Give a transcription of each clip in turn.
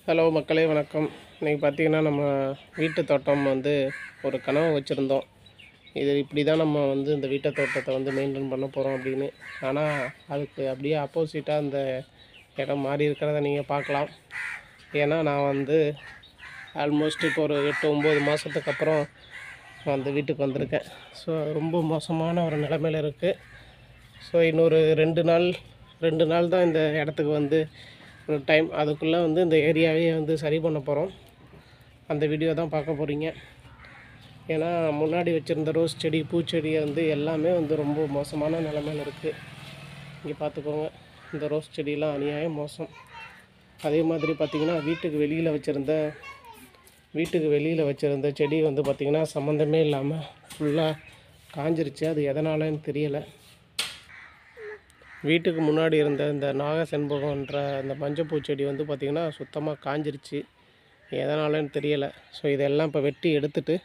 Hello மக்களே வணக்கம். இன்றைக்கி பார்த்திங்கன்னா நம்ம வீட்டு தோட்டம் ஒரு கனவு வச்சுருந்தோம். இது இப்படி தான் நம்ம இந்த வீட்டு தோட்டத்தை மெயின்டைன் பண்ண போகிறோம் அப்படின்னு. ஆனால் அதுக்கு அப்படியே ஆப்போசிட்டாக இந்த இடம் மாறி இருக்கிறத நீங்கள் பார்க்கலாம். ஏன்னா நான் ஆல்மோஸ்ட் இப்போ ஒரு 8-9 மாதத்துக்கு அப்புறம் அந்த வீட்டுக்கு வந்திருக்கேன். ஸோ ரொம்ப மோசமான ஒரு நிலைமையில் இருக்குது. ஸோ இன்னொரு 2 நாள் தான் இந்த இடத்துக்கு ஒரு டைம். அதுக்குள்ளே இந்த ஏரியாவே சரி பண்ண போகிறோம். அந்த வீடியோ தான் பார்க்க போகிறீங்க. ஏன்னா முன்னாடி வச்சுருந்த ரோஸ் செடி, பூச்செடி எல்லாமே ரொம்ப மோசமான நிலைமையில் இருக்குது. இங்கே பார்த்துக்கோங்க, இந்த ரோஸ் செடியெலாம் அநியாயம் மோசம். அதே மாதிரி பார்த்திங்கன்னா வீட்டுக்கு வெளியில் வச்சுருந்த செடி பார்த்திங்கன்னா சம்மந்தமே இல்லாமல் ஃபுல்லாக காஞ்சிருச்சு. அது எதனாலன்னு தெரியலை. வீட்டுக்கு முன்னாடி இருந்த இந்த நாகசெண்பகன்ற அந்த மஞ்சப்பூ செடி பார்த்திங்கன்னா சுத்தமாக காஞ்சிருச்சு. எதனாலன்னு தெரியலை. ஸோ இதெல்லாம் இப்போ வெட்டி எடுத்துட்டு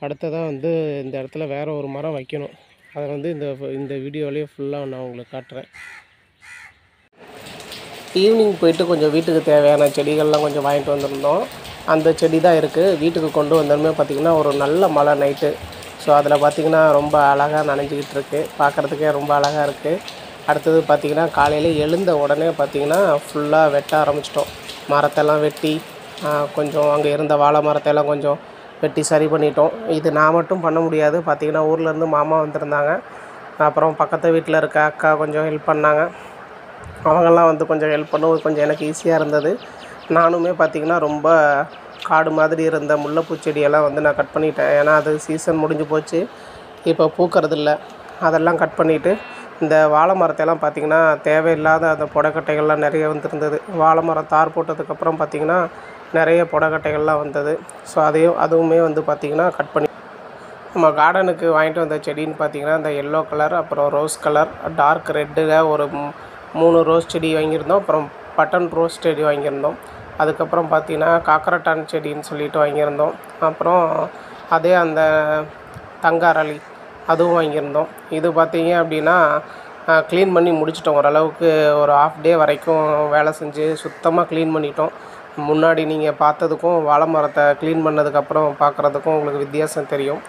அடுத்ததாக இந்த இடத்துல வேறு ஒரு மரம் வைக்கணும். அதை இந்த வீடியோவிலேயே ஃபுல்லாக நான் உங்களுக்கு காட்டுறேன். ஈவினிங் போயிட்டு கொஞ்சம் வீட்டுக்கு தேவையான செடிகள்லாம் கொஞ்சம் வாங்கிட்டு வந்திருந்தோம். அந்த செடி தான் இருக்குது. வீட்டுக்கு கொண்டு வந்தோமே பார்த்திங்கன்னா ஒரு நல்ல மழை நைட்டு. ஸோ அதில் பார்த்திங்கன்னா ரொம்ப அழகாக நனைஞ்சிக்கிட்டு இருக்குது. பார்க்குறதுக்கே ரொம்ப அழகாக இருக்குது. அடுத்தது பார்த்திங்கன்னா காலையில் எழுந்த உடனே பார்த்திங்கன்னா ஃபுல்லாக வெட்ட ஆரம்பிச்சிட்டோம். மரத்தெல்லாம் வெட்டி கொஞ்சம் அங்கே இருந்த வாழை மரத்தையெல்லாம் கொஞ்சம் வெட்டி சரி பண்ணிட்டோம். இது நான் மட்டும் பண்ண முடியாது. பார்த்திங்கன்னா ஊர்லேருந்து மாமா வந்திருந்தாங்க. அப்புறம் பக்கத்து வீட்டில் இருக்க அக்கா கொஞ்சம் ஹெல்ப் பண்ணாங்க. அவங்கெல்லாம் கொஞ்சம் ஹெல்ப் பண்ணவும் கொஞ்சம் எனக்கு ஈஸியாக இருந்தது. நானுமே பார்த்திங்கன்னா ரொம்ப காடு மாதிரி இருந்த முல்லைப்பூ செடியெல்லாம் நான் கட் பண்ணிட்டேன். ஏன்னா அது சீசன் முடிஞ்சு போச்சு, இப்போ பூக்கிறதில்ல. அதெல்லாம் கட் பண்ணிவிட்டு இந்த வாழை மரத்தையெல்லாம் பார்த்திங்கன்னா தேவையில்லாத அந்த புடக்கட்டைகள்லாம் நிறைய வந்துருந்தது. வாழை மரம் தார் போட்டதுக்கப்புறம் பார்த்திங்கன்னா நிறைய புடக்கட்டைகள்லாம் வந்தது. ஸோ அதுவுமே பார்த்திங்கன்னா கட் பண்ணி நம்ம கார்டனுக்கு வாங்கிட்டு வந்த செடின்னு பார்த்திங்கன்னா இந்த எல்லோ கலர், அப்புறம் ரோஸ் கலர், டார்க் ரெட்டில் ஒரு 3 ரோஸ் செடி வாங்கியிருந்தோம். அப்புறம் பட்டன் ரோஸ் செடி வாங்கியிருந்தோம். அதுக்கப்புறம் பார்த்திங்கன்னா காக்கரட்டான் செடின்னு சொல்லிட்டு வாங்கியிருந்தோம். அப்புறம் அதே அந்த தங்காரளி அதுவும் வாங்கியிருந்தோம். இது பார்த்திங்க அப்படின்னா க்ளீன் பண்ணி முடிச்சிட்டோம். ஓரளவுக்கு ஒரு ½ டே வரைக்கும் வேலை செஞ்சு சுத்தமாக க்ளீன் பண்ணிட்டோம். முன்னாடி நீங்கள் பார்த்ததுக்கும் வாழை மரத்தை க்ளீன் பண்ணதுக்கப்புறம் பார்க்குறதுக்கும் உங்களுக்கு வித்தியாசம் தெரியும்.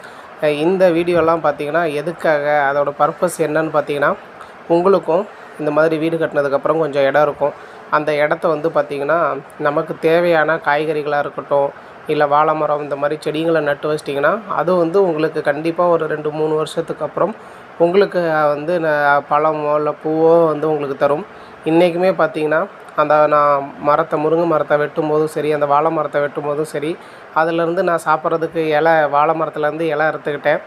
இந்த வீடியோலாம் பார்த்திங்கன்னா எதுக்காக, அதோடய பர்பஸ் என்னன்னு பார்த்திங்கன்னா, உங்களுக்கும் இந்த மாதிரி வீடு கட்டினதுக்கப்புறம் கொஞ்சம் இடம் இருக்கும். அந்த இடத்த பார்த்திங்கன்னா நமக்கு தேவையான காய்கறிகளாக இருக்கட்டும், இல்லை வாழை மரம் இந்த மாதிரி செடிங்களை நட்டு வச்சிட்டிங்கன்னா அது உங்களுக்கு கண்டிப்பாக ஒரு 2-3 வருஷத்துக்கு அப்புறம் உங்களுக்கு பழமோ இல்லை பூவோ உங்களுக்கு தரும். இன்றைக்குமே பார்த்திங்கன்னா அந்த நான் முருங்கை மரத்தை வெட்டும்போதும் சரி, அந்த வாழை மரத்தை வெட்டும்போதும் சரி, அதிலேருந்து நான் சாப்பிட்றதுக்கு வாழை மரத்துலேருந்து இலை அறுத்துக்கிட்டேன்.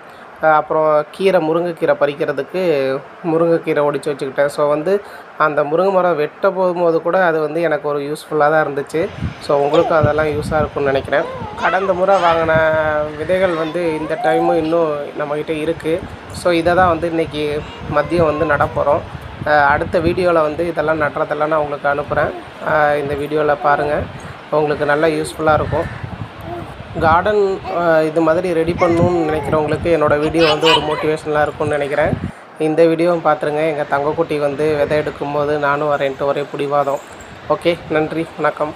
அப்புறம் முருங்கைக்கீரை பறிக்கிறதுக்கு முருங்கைக்கீரை ஒடிச்சு வச்சுக்கிட்டேன். ஸோ அந்த முருங்கை மரம் வெட்ட போகும்போது கூட அது எனக்கு ஒரு யூஸ்ஃபுல்லாக தான் இருந்துச்சு. ஸோ உங்களுக்கும் அதெல்லாம் யூஸாக இருக்கும்னு நினைக்கிறேன். கடந்த முறை வாங்கின விதைகள் இந்த டைமும் இன்னும் நம்மக்கிட்ட இருக்குது. ஸோ இதை தான் இன்றைக்கி மதியம் நட போகிறோம். அடுத்த வீடியோவில் இதெல்லாம் நடுறதெல்லாம் நான் உங்களுக்கு அனுப்புகிறேன். இந்த வீடியோவில் பாருங்கள், உங்களுக்கு நல்லா யூஸ்ஃபுல்லாக இருக்கும். கார்டன் இது மாதிரி ரெடி பண்ணணுன்னு நினைக்கிறவங்களுக்கு என்னோடய வீடியோ ஒரு மோட்டிவேஷனாக இருக்கும்னு நினைக்கிறேன். இந்த வீடியோவும் பார்த்துருங்க. எங்கள் தங்கக்குட்டி விதை எடுக்கும்போது நானும் வரேன்ட்டு ஒரே பிடிவாதம். ஓகே, நன்றி, வணக்கம்.